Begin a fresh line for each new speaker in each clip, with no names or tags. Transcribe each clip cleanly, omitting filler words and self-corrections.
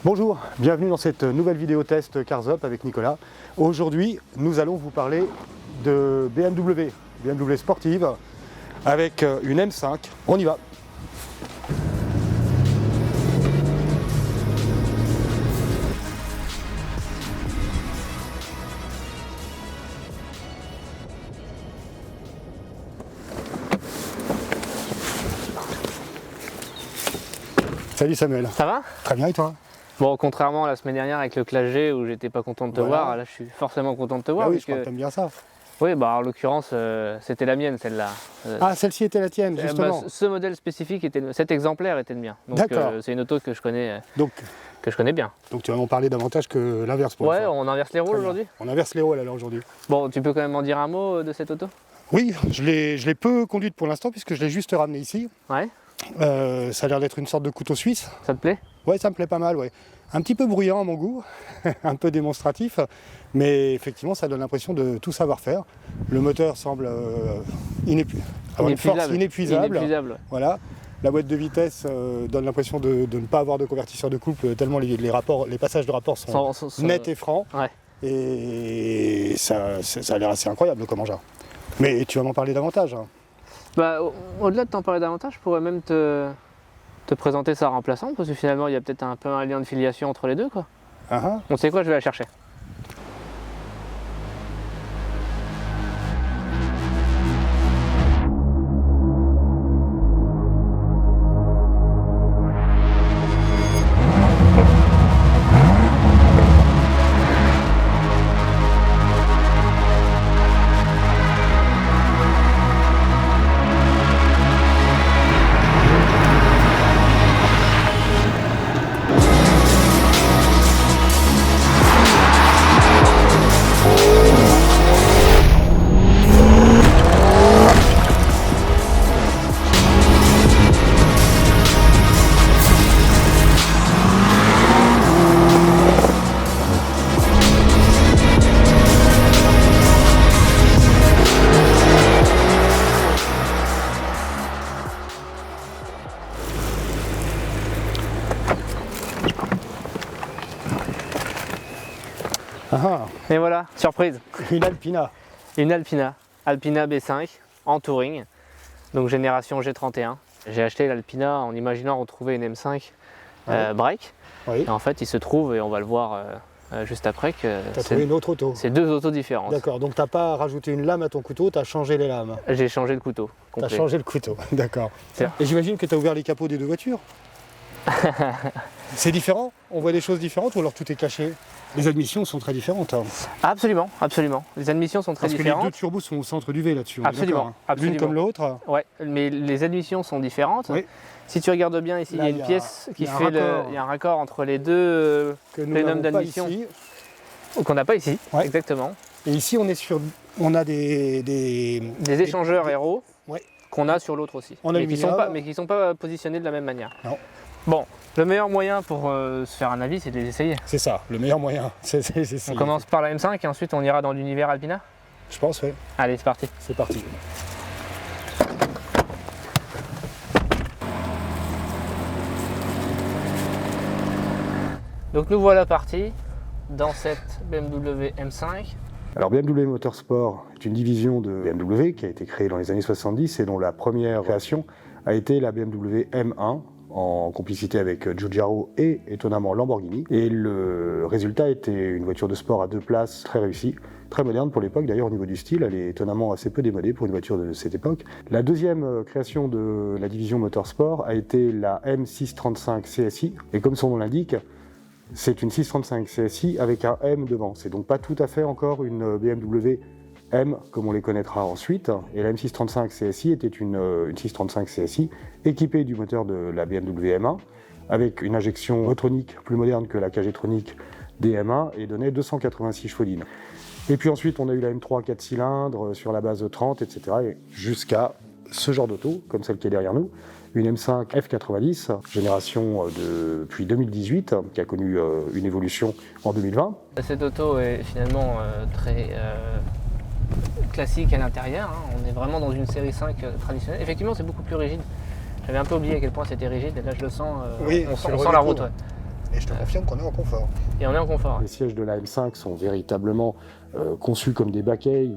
Bonjour, bienvenue dans cette nouvelle vidéo test Cars Up avec Nicolas. Aujourd'hui, nous allons vous parler de BMW sportive avec une M5. On y va. Salut Samuel.
Ça va?
Très bien et toi?
Bon, contrairement à la semaine dernière avec le Clash G où j'étais pas content de te voir, là je suis forcément content de te voir.
Ah oui, je crois que t'aimes bien ça.
Oui, bah en l'occurrence, c'était la mienne celle-là.
Ah, celle-ci était la tienne, justement.
Ce modèle spécifique, cet exemplaire était le mien. Donc c'est une auto que je connais, bien.
Donc tu vas m'en parler davantage que l'inverse pour
Ouais,
une fois.
on inverse les rôles aujourd'hui.
On inverse les rôles alors aujourd'hui.
Bon, tu peux quand même en dire un mot de cette auto?
Oui, je l'ai peu conduite pour l'instant puisque je l'ai juste ramenée ici.
Ouais.
Ça a l'air d'être une sorte de couteau suisse.
Ça te plaît?
Ouais, ça me plaît pas mal, ouais. Un petit peu bruyant à mon goût, un peu démonstratif, mais effectivement ça donne l'impression de tout savoir faire. Le moteur semble avoir une force inépuisable. Voilà. La boîte de vitesse donne l'impression de ne pas avoir de convertisseur de couple tellement les passages de rapport sont nets et francs. Ouais. Et ça a l'air assez incroyable comme engin. Mais tu vas m'en parler davantage. Hein.
Bah, au-delà de t'en parler davantage, je pourrais même te présenter sa remplaçante, parce que finalement il y a peut-être un peu un lien de filiation entre les deux, quoi. On sait quoi, je vais la chercher. Et voilà, surprise.
Une Alpina.
Une Alpina B5 en touring, donc génération G31. J'ai acheté l'Alpina en imaginant retrouver une M5 break. Oui. Et en fait, il se trouve, et on va le voir juste après, que
trouvé une autre auto.
C'est deux autos différentes.
D'accord, donc tu n'as pas rajouté une lame à ton couteau, tu as changé les lames.
J'ai changé le couteau.
Tu as changé le couteau, d'accord. Et j'imagine que tu as ouvert les capots des deux voitures. C'est différent? On voit des choses différentes ou alors tout est caché? Les admissions sont très différentes. Hein.
Absolument, absolument. Les admissions sont très différentes.
Parce que les deux turbos sont au centre du V là-dessus.
Absolument, absolument.
L'une comme l'autre.
Ouais, mais les admissions sont différentes. Oui. Si tu regardes bien ici, là, il y a une pièce qui fait il y a un raccord entre les deux plénums d'admission qu'on n'a pas ici. Ouais. Exactement.
Et ici, on a des
échangeurs aéros qu'on a sur l'autre aussi, mais qui ne sont pas positionnés de la même manière. Non. Bon, le meilleur moyen pour se faire un avis, c'est de les essayer. C'est ça, le meilleur moyen. On commence par la M5 et ensuite on ira dans l'univers Alpina?
Je pense, oui.
Allez, c'est parti.
C'est parti.
Donc nous voilà partis dans cette BMW M5.
Alors BMW Motorsport est une division de BMW qui a été créée dans les années 70 et dont la première création a été la BMW M1 en complicité avec Giugiaro et étonnamment Lamborghini. Et le résultat était une voiture de sport à deux places très réussie, très moderne pour l'époque. D'ailleurs au niveau du style, elle est étonnamment assez peu démodée pour une voiture de cette époque. La deuxième création de la division Motorsport a été la M635 CSI. Et comme son nom l'indique, c'est une 635 CSI avec un M devant. C'est donc pas tout à fait encore une BMW M comme on les connaîtra ensuite. Et la M635 CSI était une 635 CSI équipée du moteur de la BMW M1 avec une injection motronique plus moderne que la KG-tronique des M1 et donnait 286 chevaux-lignes. Et puis ensuite on a eu la M3 4 cylindres sur la base de 30, etc. Et jusqu'à ce genre d'auto, comme celle qui est derrière nous, une M5 F90, génération depuis 2018, qui a connu une évolution en 2020.
Cette auto est finalement très classique à l'intérieur, hein. On est vraiment dans une série 5 traditionnelle. Effectivement, c'est beaucoup plus rigide. J'avais un peu oublié à quel point c'était rigide, et là je le sens, on sent la route. Ouais.
Et je te confirme qu'on est en confort.
Et on est en confort.
Les sièges de la M5 sont véritablement conçus comme des baquets.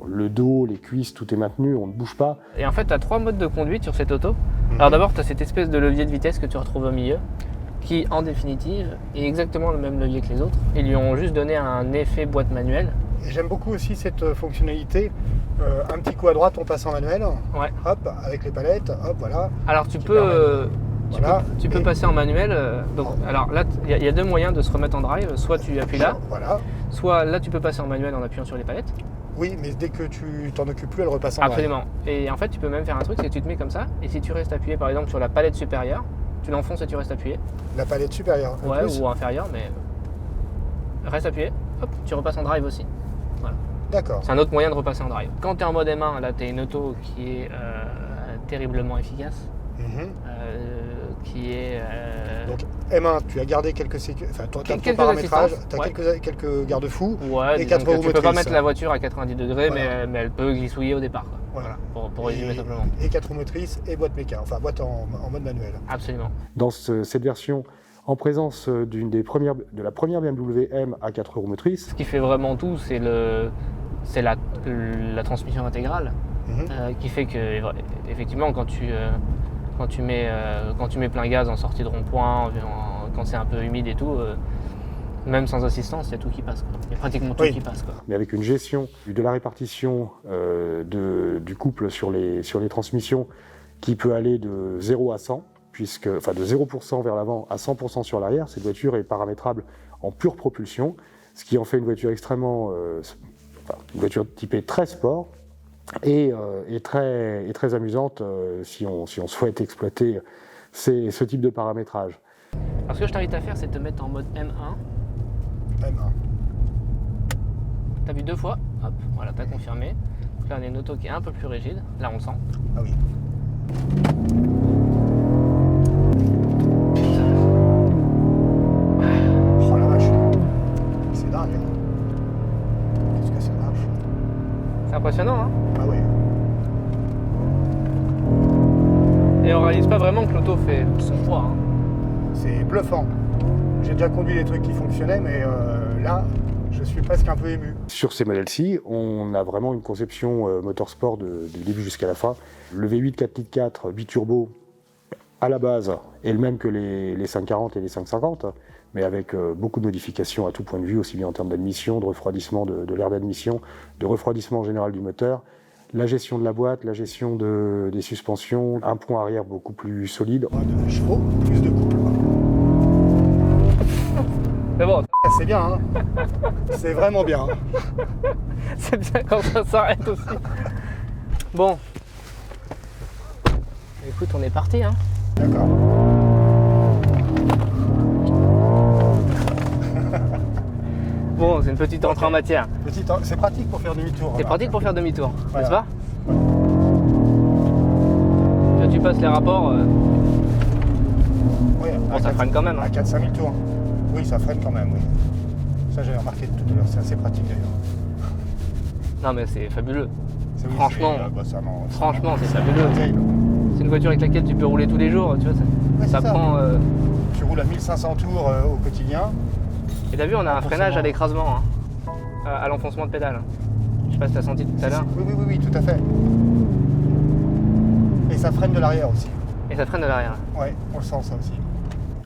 Le dos, les cuisses, tout est maintenu, on ne bouge pas.
Et en fait, tu as 3 modes de conduite sur cette auto. Alors d'abord, tu as cette espèce de levier de vitesse que tu retrouves au milieu, qui en définitive est exactement le même levier que les autres. Ils lui ont juste donné un effet boîte manuelle.
Et j'aime beaucoup aussi cette fonctionnalité. Un petit coup à droite, on passe en manuel.
Ouais.
Hop, avec les palettes, hop, voilà.
Alors tu peux passer en manuel. Alors là, il y a 2 moyens de se remettre en drive. Soit tu appuies là,
voilà.
Soit là tu peux passer en manuel en appuyant sur les palettes.
Oui, mais dès que tu t'en occupes plus, elle repasse en drive.
Absolument. Et en fait, tu peux même faire un truc, c'est que tu te mets comme ça. Et si tu restes appuyé par exemple sur la palette supérieure, tu l'enfonces et tu restes appuyé.
La palette supérieure.
Ouais, ou inférieure, mais reste appuyé. Hop, tu repasses en drive aussi. Voilà.
D'accord.
C'est un autre moyen de repasser en drive. Quand tu es en mode M1, là tu as une auto qui est terriblement efficace. Qui est...
Donc M1, tu as gardé quelques paramétrages, tu as quelques garde-fous et 4 roues motrices.
Tu peux pas mettre la voiture à 90 degrés, voilà. mais elle peut glissouiller au départ. Quoi. Voilà. Pour résumer simplement.
Et 4 roues motrices et boîte méca, enfin boîte en mode manuel.
Absolument.
Dans cette version, en présence de la première BMW M à 4 roues motrices.
Ce qui fait vraiment tout, c'est la transmission intégrale, qui fait que effectivement quand tu mets plein gaz en sortie de rond-point, quand c'est un peu humide et tout, même sans assistance, il y a tout qui passe. Il y a pratiquement tout qui passe. Quoi.
Mais avec une gestion de la répartition du couple sur les transmissions qui peut aller de 0 à 100, de 0% vers l'avant à 100% sur l'arrière, cette voiture est paramétrable en pure propulsion, ce qui en fait une voiture extrêmement... une voiture typée très sport, et très amusante si on souhaite exploiter ce type de paramétrage.
Alors ce que je t'invite à faire, c'est de te mettre en mode M1.
M1.
T'as vu 2 fois, hop, voilà, t'as confirmé. Donc là on a une auto qui est un peu plus rigide, là on le sent.
Ah oui. Oh la vache, c'est dingue. Qu'est-ce que ça marche?
C'est impressionnant, hein?
Ah oui.
Et on réalise pas vraiment que l'auto fait son poids. Hein.
C'est bluffant. J'ai déjà conduit des trucs qui fonctionnaient, mais là, je suis presque un peu ému.
Sur ces modèles-ci, on a vraiment une conception motorsport du début jusqu'à la fin. Le V8 4.4 biturbo, à la base, est le même que les 540 et les 550, mais avec beaucoup de modifications à tout point de vue, aussi bien en termes d'admission, de refroidissement de l'air d'admission, de refroidissement général du moteur, la gestion de la boîte, la gestion des suspensions, un pont arrière beaucoup plus solide.
De chevaux, plus de couple.
Mais bon,
c'est bien, hein. C'est vraiment bien.
C'est bien quand ça s'arrête aussi. Bon. Écoute, on est parti, hein.
D'accord.
Bon, c'est une petite entrée en matière.
C'est pratique pour faire demi-tour.
C'est pratique pour faire demi-tour,
voilà.
N'est-ce pas? Là, tu passes les rapports.
Oui,
bon, ça freine quand même.
À 4-5 000 tours. Oui, ça freine quand même, oui. Ça, j'avais remarqué tout à l'heure, c'est assez pratique d'ailleurs.
Non, mais c'est fabuleux.
Franchement,
c'est fabuleux. C'est une voiture avec laquelle tu peux rouler tous les jours, tu vois. Ça prend.
Tu roules à 1500 tours au quotidien.
Et t'as vu, on a un freinage à l'écrasement, hein, à l'enfoncement de pédale. Je sais pas si t'as senti tout à l'heure.
Oui, tout à fait. Et ça freine de l'arrière aussi.
Et ça freine de l'arrière.
Ouais, on le sent ça aussi.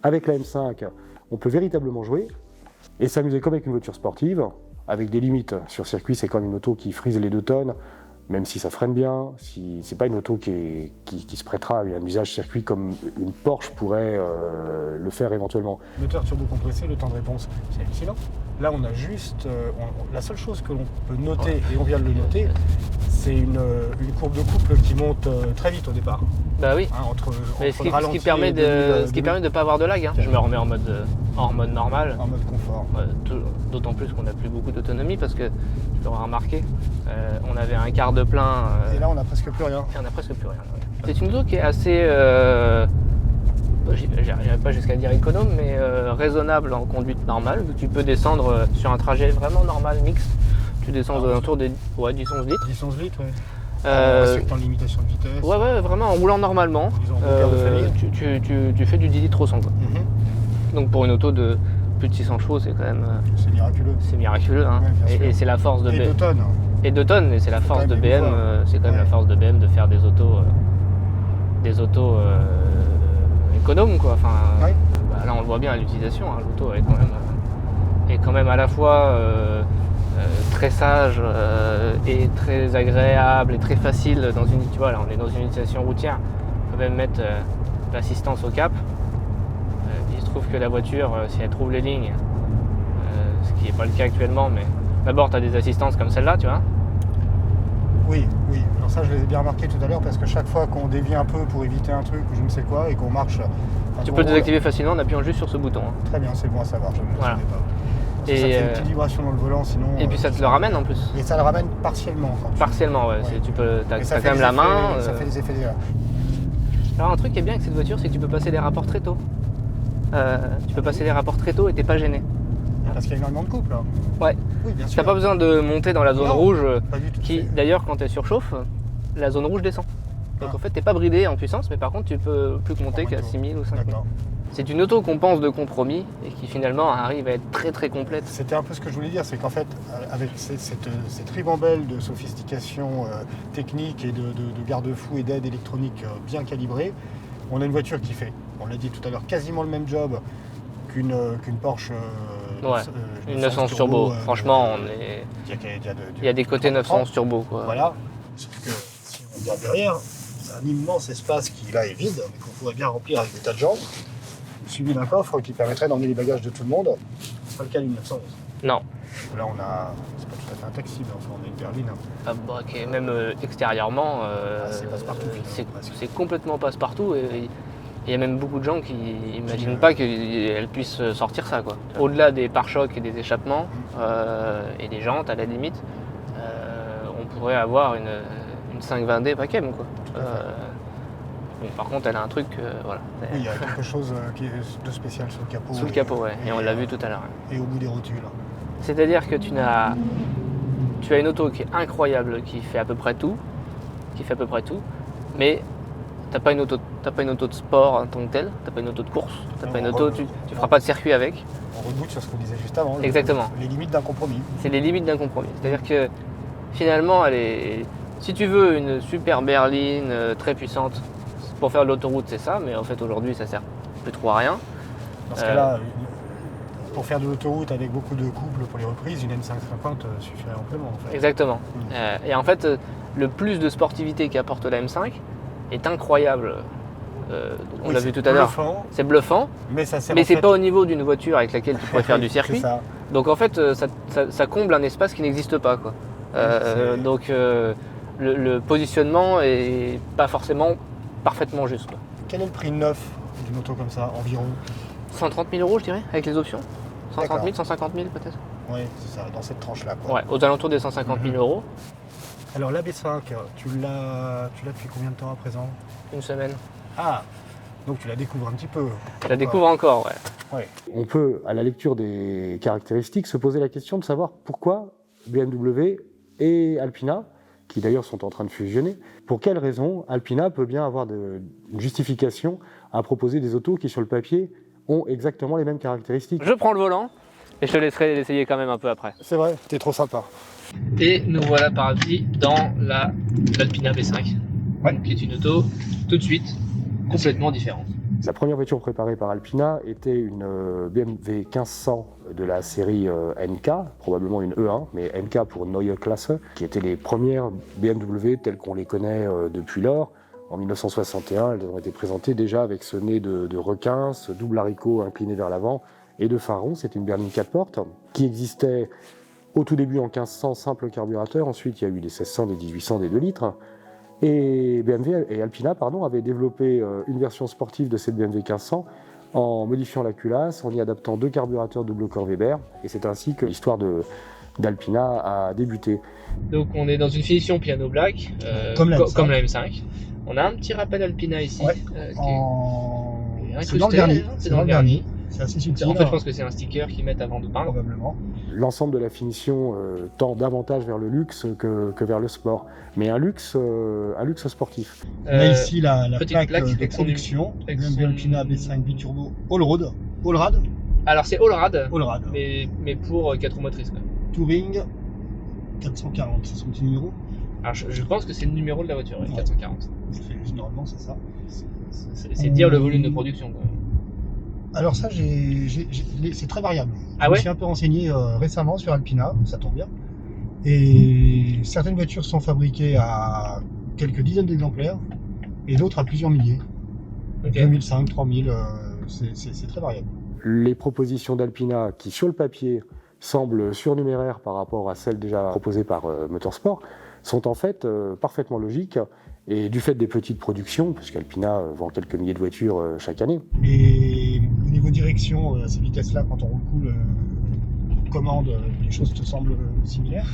Avec la M5, on peut véritablement jouer et s'amuser comme avec une voiture sportive, avec des limites. Sur circuit, c'est quand même une auto qui frise les 2 tonnes, même si ça freine bien. C'est pas une auto qui se prêtera à un usage circuit comme une Porsche pourrait le faire éventuellement.
Moteur turbo-compressé, le temps de réponse, c'est hallucinant. Là, on a juste... la seule chose que l'on peut noter, et on vient de le noter, c'est une courbe de couple qui monte très vite au départ.
Bah oui.
Hein,
ce qui permet de ne pas avoir de lag. Hein. Je me remets en mode normal.
En mode confort.
D'autant plus qu'on n'a plus beaucoup d'autonomie parce que, tu l'auras remarqué, on avait un quart de plein.
Et là, on n'a presque plus rien.
Et on n'a presque plus rien. Ouais. C'est une auto qui est assez... j'irai pas jusqu'à dire économe, mais raisonnable en conduite normale. Tu peux descendre sur un trajet vraiment normal, mixte. Tu descends aux alentours des 10-11 litres.
10-11 litres, oui. En respectant la limitation de vitesse.
Ouais, vraiment, en roulant normalement. Tu fais du 10 litres au 100. Quoi. Donc pour une auto de plus de 600 chevaux, c'est quand même...
c'est miraculeux.
C'est miraculeux, hein. Et c'est la force de BM.
Et 2 tonnes.
Et 2 tonnes, et c'est la force de BM, c'est quand même la force de BM de faire des autos économes, quoi. Enfin, là on le voit bien à l'utilisation, hein. L'auto est quand même à la fois très sage et très agréable et très facile dans une... Tu vois, là on est dans une utilisation routière, on peut même mettre l'assistance au cap. Il se trouve que la voiture, si elle trouve les lignes, ce qui n'est pas le cas actuellement, mais d'abord tu as des assistances comme celle-là, tu vois.
Oui. Alors ça, je les ai bien remarqué tout à l'heure parce que chaque fois qu'on dévie un peu pour éviter un truc ou je ne sais quoi et qu'on marche...
Tu peux le désactiver facilement en appuyant juste sur ce bouton. Hein.
Très bien, c'est bon à savoir, je ne le savais pas. Parce que ça fait une petite vibration dans le volant, sinon...
Et puis ça te le ramène en plus.
Et ça le ramène partiellement.
Partiellement, ouais. Tu peux, t'as quand même la main.
Ça fait des effets déjà.
Alors un truc qui est bien avec cette voiture, c'est que tu peux passer les rapports très tôt. Tu peux passer les rapports très tôt et t'es pas gêné.
Parce qu'il y a énormément de couple là.
Ouais.
Oui, bien sûr.
T'as pas besoin de monter dans la zone rouge,
pas du tout.
Qui d'ailleurs quand elle surchauffe, la zone rouge descend. Donc en fait t'es pas bridé en puissance, mais par contre tu peux plus monter qu'à 6000 ou 5000. C'est une auto qu'on pense de compromis et qui finalement arrive à être très très complète.
C'était un peu ce que je voulais dire, c'est qu'en fait avec cette ribambelle de sophistication technique et de garde-fous et d'aide électronique bien calibrée, on a une voiture qui fait, on l'a dit tout à l'heure, quasiment le même job qu'une Porsche.
Une 911 turbo. Franchement, il y a des côtés 911 turbo, quoi.
Voilà. Sauf que si on regarde derrière, c'est un immense espace qui là est vide, mais qu'on pourrait bien remplir avec des tas de gens, suivi d'un coffre qui permettrait d'emmener les bagages de tout le monde. C'est pas le cas d'une 911.
Non.
Là, on a, c'est pas tout à fait un taxi, mais enfin, on a une berline.
Ah bah, même extérieurement,
c'est passe-partout.
C'est complètement passe-partout. Et il y a même beaucoup de gens qui n'imaginent pas qu'elle puisse sortir ça, quoi. Au-delà des pare-chocs et des échappements et des jantes, à la limite, on pourrait avoir une 520D Pacem, quoi. Bon, par contre, elle a un truc, voilà.
Oui, il y a quelque chose de spécial sur le capot.
Sous le capot, ouais. Et on l'a vu tout à l'heure.
Et au bout des rotules.
C'est-à-dire que tu as une auto qui est incroyable, qui fait à peu près tout, mais t'as pas une auto de sport en tant que telle, t'as pas une auto de course, tu feras pas de circuit avec.
On reboot sur ce qu'on disait juste avant.
Exactement.
Les limites d'un compromis.
C'est les limites d'un compromis. C'est-à-dire que finalement, si tu veux une super berline très puissante pour faire de l'autoroute, c'est ça, mais en fait aujourd'hui ça sert plus trop à rien.
Dans ce cas-là, pour faire de l'autoroute avec beaucoup de couples pour les reprises, une M550 suffirait amplement. En fait.
Exactement. Et en fait, le plus de sportivité qu'apporte la M5 est incroyable. On l'a vu tout à l'heure. C'est bluffant, mais c'est pas au niveau d'une voiture avec laquelle tu pourrais faire du circuit. Donc en fait, ça comble un espace qui n'existe pas, quoi. Donc le positionnement est pas forcément parfaitement juste.
Quel est le prix neuf d'une auto comme ça, environ?
130 000 €, je dirais, avec les options. 130 000, 150 000 peut-être.
Oui, c'est ça, dans cette tranche-là, quoi.
Ouais, aux alentours des 150 000 €.
Alors la B5, tu l'as depuis combien de temps à présent?
Une semaine.
Ah, donc tu la découvres un petit peu.
Je la découvre encore, ouais.
On peut, à la lecture des caractéristiques, se poser la question de savoir pourquoi BMW et Alpina, qui d'ailleurs sont en train de fusionner, pour quelles raisons Alpina peut bien avoir une justification à proposer des autos qui, sur le papier, ont exactement les mêmes caractéristiques.
Je prends le volant et je te laisserai l'essayer quand même un peu après.
C'est vrai, t'es trop sympa.
Et nous voilà partis dans l'Alpina B5, qui est une auto tout de suite complètement différente.
La première voiture préparée par Alpina était une BMW 1500 de la série NK, probablement une E1, mais NK pour Neue Klasse, qui étaient les premières BMW telles qu'on les connaît depuis lors. En 1961, elles ont été présentées déjà avec ce nez de requin, ce double haricot incliné vers l'avant et de phare rond. C'était une berline 4 portes qui existait au tout début en 1500 simple carburateur. Ensuite, il y a eu des 1600, des 1800, des 2 litres. Et BMW et Alpina avaient développé une version sportive de cette BMW 1500 en modifiant la culasse, en y adaptant 2 carburateurs double corps Weber. Et c'est ainsi que l'histoire d'Alpina a débuté.
Donc on est dans une finition piano black, comme la M5. On a un petit rappel Alpina ici.
Ouais,
c'est dans le vernis. C'est dans le vernis.
C'est assez subtil.
En fait, je pense que c'est un sticker qu'ils mettent avant de peindre.
Probablement.
L'ensemble de la finition tend davantage vers le luxe que vers le sport. Mais un luxe sportif.
On a ici la plaque de production, BMW Alpina B5 biturbo All-Road. Allrad.
Alors c'est Allrad,
Allrad.
Mais pour 4 roues motrices. Quoi.
Touring 440, c'est son petit numéro.
Alors je pense que c'est le numéro de la voiture, 440.
Normalement c'est ça.
C'est dire le volume de production. Quoi.
Alors ça, c'est très variable.
Je
me suis un peu renseigné récemment sur Alpina, ça tombe bien. Et certaines voitures sont fabriquées à quelques dizaines d'exemplaires et d'autres à plusieurs milliers. 2005, 3000, c'est très variable.
Les propositions d'Alpina qui, sur le papier, semblent surnuméraires par rapport à celles déjà proposées par Motorsport, sont en fait parfaitement logiques. Et du fait des petites productions, puisqu'Alpina vend quelques milliers de voitures chaque année.
Et au niveau direction, à ces vitesses-là, quand on roule cool, commande, les choses te semblent similaires?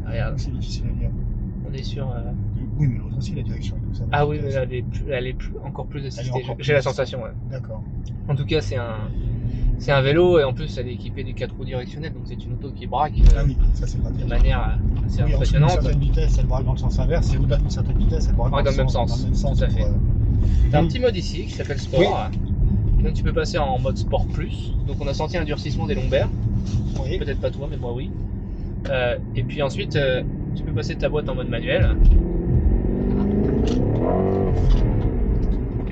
Regarde.
C'est difficile à dire.
On est sur...
Oui, mais l'autre aussi, la direction. Tout ça,
oui, mais elle est encore plus assistée. J'ai la sensation, ouais.
D'accord.
En tout cas, c'est un vélo et en plus, elle est équipée des 4 roues directionnelles, donc c'est une auto qui braque
ça, c'est pratique.
de manière assez impressionnante.
À une certaine vitesse, elle braque dans le sens inverse, et au-delà d'une certaine vitesse, elle braque dans le même sens.
Tout à fait. T'as un petit mode ici qui s'appelle Sport. Oui. Donc tu peux passer en mode Sport Plus. Donc on a senti un durcissement des lombaires. Oui. Peut-être pas toi, mais moi oui. Et puis ensuite, tu peux passer ta boîte en mode manuel.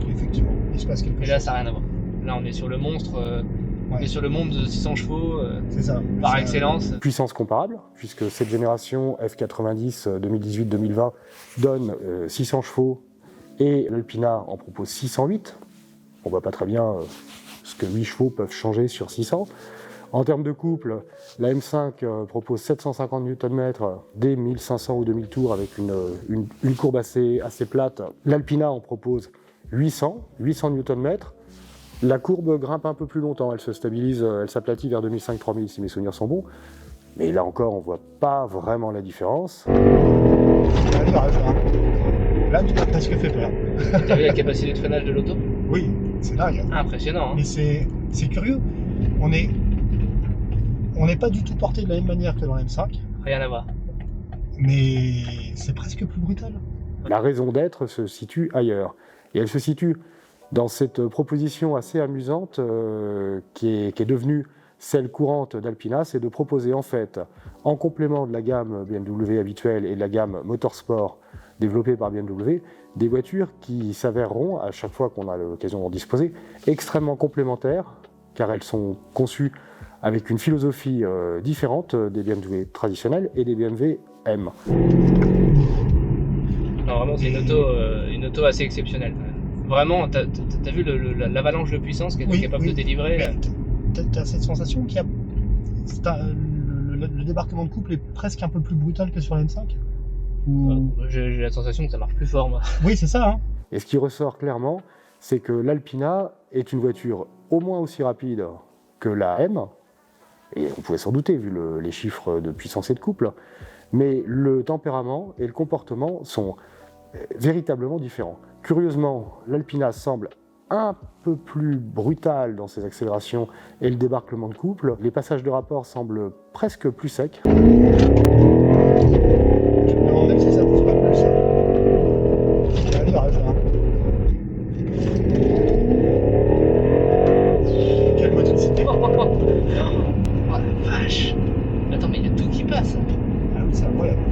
Effectivement, il se passe quelque chose.
Et là, ça n'a rien à voir. Là, on est sur le monstre. On est sur le monde de 600 chevaux par excellence.
Puissance comparable, puisque cette génération F90 2018-2020 donne 600 chevaux et l'Alpina en propose 608. On voit pas très bien ce que 8 chevaux peuvent changer sur 600. En termes de couple, la M5 propose 750 Nm dès 1500 ou 2000 tours avec une courbe assez plate. L'Alpina en propose 800 Nm. La courbe grimpe un peu plus longtemps, elle se stabilise, elle s'aplatit vers 2005-3000 si mes souvenirs sont bons. Mais là encore, on voit pas vraiment la différence.
Là, tu m'as presque fait peur.
T'as vu la capacité de freinage de l'auto?
Oui, c'est dingue.
Impressionnant. Hein.
Mais c'est curieux. On n'est pas du tout porté de la même manière que dans la M5.
Rien à voir.
Mais c'est presque plus brutal.
La raison d'être se situe ailleurs. Et elle se situe dans cette proposition assez amusante qui est devenue celle courante d'Alpina, c'est de proposer en fait, en complément de la gamme BMW habituelle et de la gamme Motorsport développée par BMW, des voitures qui s'avèreront, à chaque fois qu'on a l'occasion d'en disposer, extrêmement complémentaires, car elles sont conçues avec une philosophie différente des BMW traditionnelles et des BMW M.
Non, vraiment, c'est une auto assez exceptionnelle. Vraiment, t'as vu l'avalanche de puissance qu'elle est capable de délivrer.
T'as cette sensation qu'il y a le débarquement de couple est presque un peu plus brutal que sur la M5
J'ai la sensation que ça marche plus fort, moi.
Oui, c'est ça. Hein.
Et ce qui ressort clairement, c'est que l'Alpina est une voiture au moins aussi rapide que la M, et on pouvait s'en douter vu les chiffres de puissance et de couple, mais le tempérament et le comportement sont véritablement différents. Curieusement, l'Alpina semble un peu plus brutal dans ses accélérations et le débarquement de couple. Les passages de rapport semblent presque plus secs.
Je me demande même si ça pousse pas plus. Quelle motricité.
Oh la vache. Attends, mais il y a tout qui passe.
Ah oui, c'est incroyable.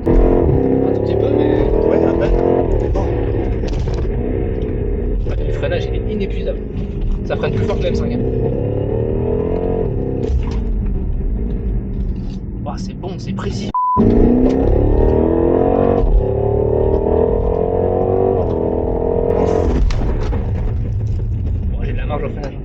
Un tout petit peu, mais...
Ouais, un peu.
Le freinage il est inépuisable. Ça freine plus fort que la M5. Oh, c'est bon, c'est précis. Bon, j'ai de la marge au freinage.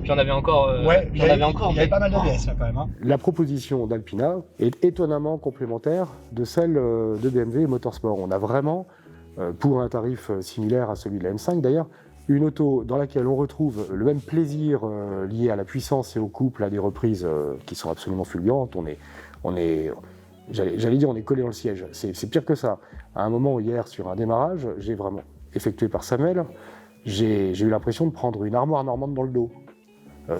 J'en avais encore.
Il y avait pas mal d'ABS là quand même. Hein.
La proposition d'Alpina est étonnamment complémentaire de celle de BMW et Motorsport. On a vraiment, pour un tarif similaire à celui de la M5 d'ailleurs, une auto dans laquelle on retrouve le même plaisir lié à la puissance et au couple à des reprises qui sont absolument fulgurantes. J'allais dire, on est collé dans le siège. C'est pire que ça. À un moment hier, sur un démarrage, j'ai vraiment effectué par Samuel, j'ai eu l'impression de prendre une armoire normande dans le dos,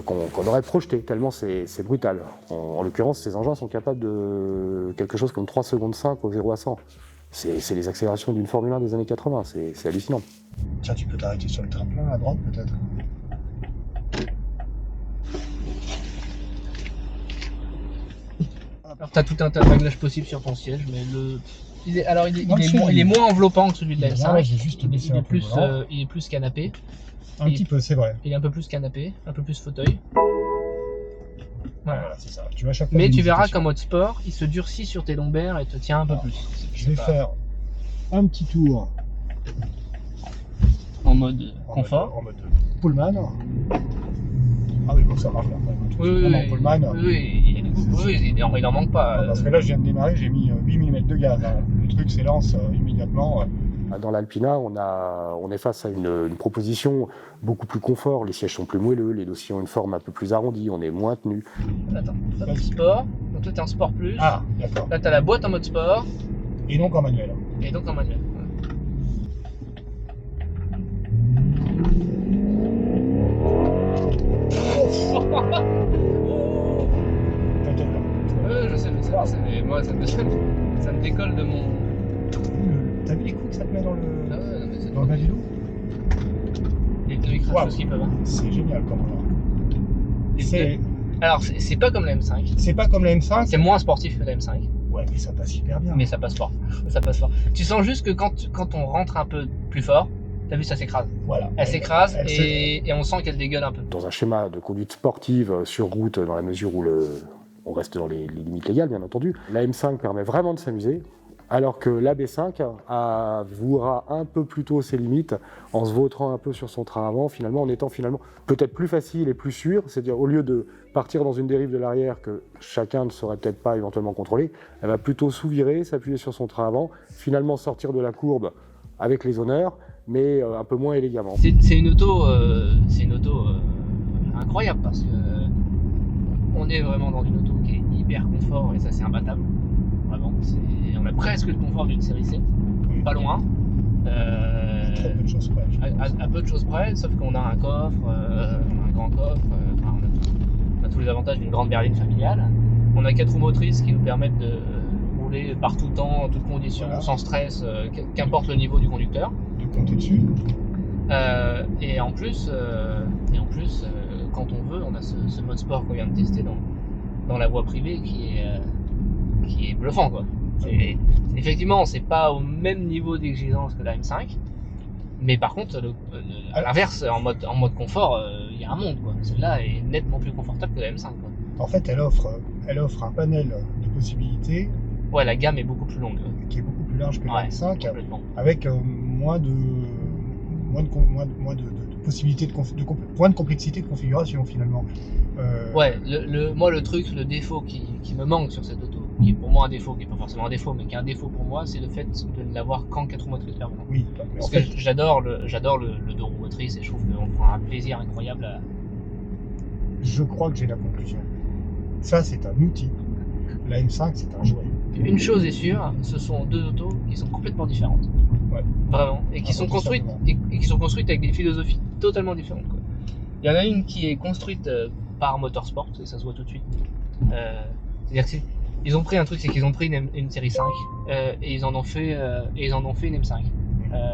qu'on aurait projeté, tellement c'est brutal. En l'occurrence, ces engins sont capables de quelque chose comme 3 secondes 5 au 0 à 100. C'est les accélérations d'une Formule 1 des années 80, c'est hallucinant.
Tiens, tu peux t'arrêter sur le tremplin à droite peut-être.
Alors tu as tout un tas de réglages possibles sur ton siège, mais il est moins enveloppant que celui de la M5. Il est plus canapé.
Un petit peu, c'est vrai.
Il est un peu plus canapé, un peu plus fauteuil.
Voilà, c'est ça. Tu vas chaque fois
mais tu verras qu'en mode sport, il se durcit sur tes lombaires et te tient un peu plus.
Je vais faire un petit tour
en mode confort.
En mode Pullman. Ah oui, bon, ça marche bien.
Oui,
Pullman.
Oui, il n'en manque pas.
Parce que là, je viens de démarrer, j'ai mis 8 mm de gaz. Le truc s'élance immédiatement.
Dans l'Alpina, on est face à une proposition beaucoup plus confort. Les sièges sont plus moelleux, les dossiers ont une forme un peu plus arrondie, on est moins tenu.
Attends, hop, sport. Donc toi, t'es en sport plus.
Ah, d'accord.
Là, t'as la boîte en mode sport.
Et donc en manuel.
Je sais, mais moi, ça me décolle de mon...
T'as vu les coups que ça te met dans le...
Ah ouais, non, mais
dans le Galileo?
Les pneus ils crachent aussi peuvent.
C'est génial comme on
Alors, c'est pas comme la M5.
C'est pas comme la M5.
C'est moins sportif que la M5.
Ouais, mais ça passe hyper bien.
Mais ça passe fort. Tu sens juste que quand on rentre un peu plus fort, t'as vu, ça s'écrase.
Voilà.
Elle s'écrase et on sent qu'elle dégueule un peu.
Dans un schéma de conduite sportive sur route, dans la mesure où on reste dans les limites légales, bien entendu, la M5 permet vraiment de s'amuser, alors que la B5 avouera un peu plus tôt ses limites en se vautrant un peu sur son train avant, finalement, en étant peut-être plus facile et plus sûr, c'est-à-dire au lieu de partir dans une dérive de l'arrière que chacun ne saurait peut-être pas éventuellement contrôler, elle va plutôt sous-virer, s'appuyer sur son train avant, finalement sortir de la courbe avec les honneurs, mais un peu moins élégamment.
C'est une auto incroyable parce que on est vraiment dans une auto qui est hyper confort et ça c'est imbattable. Vraiment, on a presque le confort d'une série C, pas loin.
Très peu de choses près.
À peu de choses près, sauf qu'on a un coffre, un grand coffre, on a tous les avantages d'une grande berline familiale. On a 4 roues motrices qui nous permettent de rouler par tout temps, en toutes conditions, sans stress, qu'importe le niveau du conducteur.
De compter dessus.
Et en plus, quand on veut, on a ce mode sport qu'on vient de tester dans la voie privée qui est bluffant, quoi. Effectivement, c'est pas au même niveau d'exigence que la M5, mais par contre, à l'inverse, en mode confort, il y a un monde, quoi. Celle-là est nettement plus confortable que la M5, quoi.
En fait, elle offre un panel de possibilités.
Ouais, la gamme est beaucoup plus longue.
Qui est beaucoup plus large que la M5, avec moins de possibilités, moins de complexité de configuration finalement.
Ouais, moi le défaut qui me manque sur cette auto, qui est pour moi un défaut, qui n'est pas forcément un défaut, mais qui est un défaut pour moi, c'est le fait de ne l'avoir qu'en 4 roues motrices permanentes.
Oui,
parce que j'adore le 2 roues motrices et je trouve qu'on prend un plaisir incroyable à...
Je crois que j'ai la conclusion. Ça, c'est un outil. La M5, c'est un jouet.
Une chose est sûre, ce sont 2 autos qui sont complètement différentes.
Ouais.
Vraiment. Et qui sont construites avec des philosophies totalement différentes, quoi. Il y en a une qui est construite par Motorsport, et ça se voit tout de suite. C'est-à-dire qu'ils ont pris un truc, c'est qu'ils ont pris une série 5 et ils en ont fait une M5.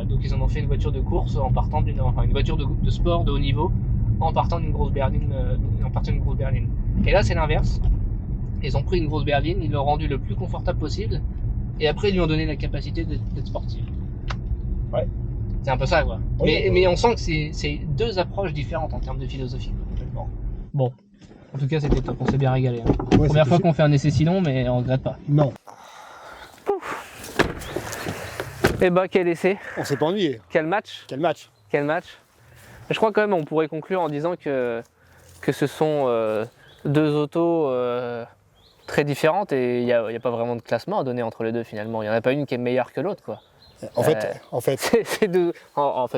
Donc ils en ont fait une voiture de course en partant une voiture de sport de haut niveau en partant d'une grosse berline. Et là c'est l'inverse. Ils ont pris une grosse berline, ils l'ont rendue le plus confortable possible, et après ils lui ont donné la capacité d'être sportive.
Ouais.
C'est un peu ça, quoi. Mais on sent que c'est 2 approches différentes en termes de philosophie. Complètement. Bon, en tout cas c'était top, on s'est bien régalé. Hein. Ouais, première fois qu'on fait un essai si long, mais on regrette pas.
Non.
Et bah quel essai.
On s'est pas ennuyé.
Quel match. Je crois quand même on pourrait conclure en disant que ce sont 2 autos très différentes et il n'y a pas vraiment de classement à donner entre les deux finalement. Il n'y en a pas une qui est meilleure que l'autre, quoi.
En fait,
en fait,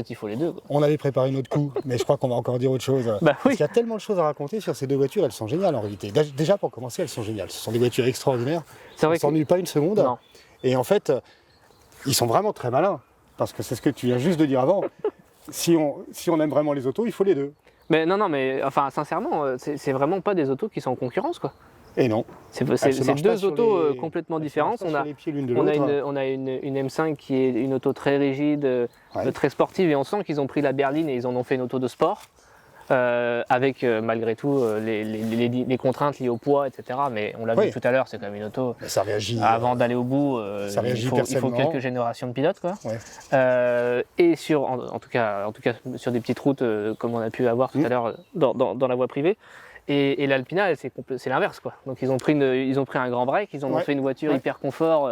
il faut les deux, quoi.
On avait préparé notre coup, mais je crois qu'on va encore dire autre chose.
Bah oui.
Parce qu'il y a tellement de choses à raconter sur ces 2 voitures, elles sont géniales en réalité. Déjà pour commencer, elles sont géniales. Ce sont des voitures extraordinaires. On ne s'ennuie pas une seconde.
Non.
Et en fait, ils sont vraiment très malins. Parce que c'est ce que tu viens juste de dire avant. Si on aime vraiment les autos, il faut les 2.
Mais non, mais enfin sincèrement, c'est vraiment pas des autos qui sont en concurrence, quoi.
Et non.
C'est 2 autos complètement différentes. On a une M5 qui est une auto très rigide, très sportive, et on sent qu'ils ont pris la berline et ils en ont fait une auto de sport. avec malgré tout les contraintes liées au poids, etc. Mais on l'a vu tout à l'heure, c'est quand même une auto.
Ça réagit.
Avant d'aller au bout, il faut quelques générations de pilotes, quoi. Et en tout cas sur des petites routes comme on a pu avoir tout à l'heure dans la voie privée. Et l'Alpina, c'est l'inverse, quoi. Donc ils ont pris un grand break, ils ont fait une voiture hyper confort,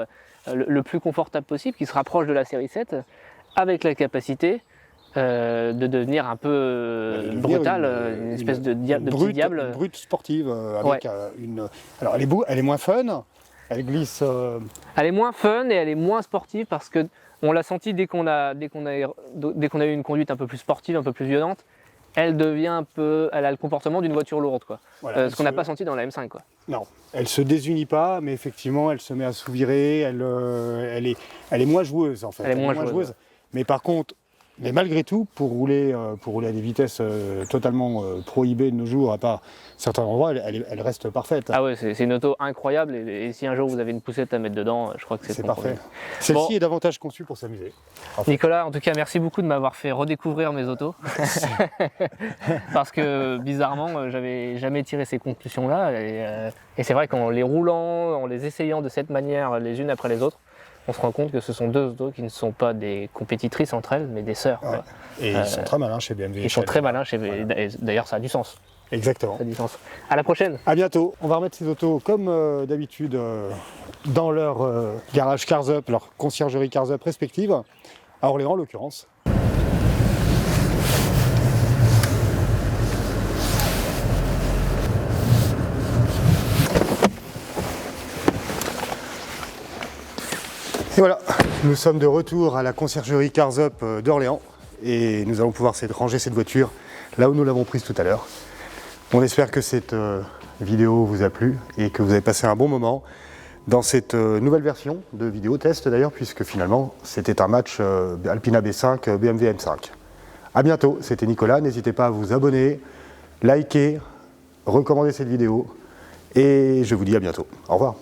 le plus confortable possible, qui se rapproche de la série 7, avec la capacité de devenir un peu brutal, une espèce de petit diable.
Une brute sportive avec une. Alors elle est moins fun, elle glisse.
Elle est moins fun et elle est moins sportive parce que on l'a senti dès qu'on a eu une conduite un peu plus sportive, un peu plus violente. Elle a le comportement d'une voiture lourde, quoi. Voilà, ce qu'on n'a pas senti dans la M5, quoi.
Non, elle se désunit pas, mais effectivement, elle se met à sous-virer, elle est moins joueuse, en fait.
Elle est moins joueuse.
Mais par contre, malgré tout, pour rouler à des vitesses totalement prohibées de nos jours, à part certains endroits, elle reste parfaite.
Ah ouais, c'est une auto incroyable, et si un jour vous avez une poussette à mettre dedans, je crois que c'est
parfait. Celle-ci est davantage conçue pour s'amuser.
Nicolas, en tout cas, merci beaucoup de m'avoir fait redécouvrir mes autos. Parce que, bizarrement, j'avais jamais tiré ces conclusions-là, et c'est vrai qu'en les roulant, en les essayant de cette manière, les unes après les autres, on se rend compte que ce sont deux autos qui ne sont pas des compétitrices entre elles, mais des sœurs.
Ouais. Et ils sont très malins chez BMW.
Ils sont très malins chez BMW. Voilà. D'ailleurs, ça a du sens.
Exactement.
Ça a du sens. À la prochaine.
À bientôt. On va remettre ces autos comme d'habitude dans leur garage Cars Up, leur conciergerie Cars Up respective, à Orléans en l'occurrence. Et voilà, nous sommes de retour à la conciergerie Cars Up d'Orléans et nous allons pouvoir ranger cette voiture là où nous l'avons prise tout à l'heure. On espère que cette vidéo vous a plu et que vous avez passé un bon moment dans cette nouvelle version de vidéo test d'ailleurs, puisque finalement c'était un match Alpina B5 BMW M5. A bientôt, c'était Nicolas, n'hésitez pas à vous abonner, liker, recommander cette vidéo et je vous dis à bientôt. Au revoir.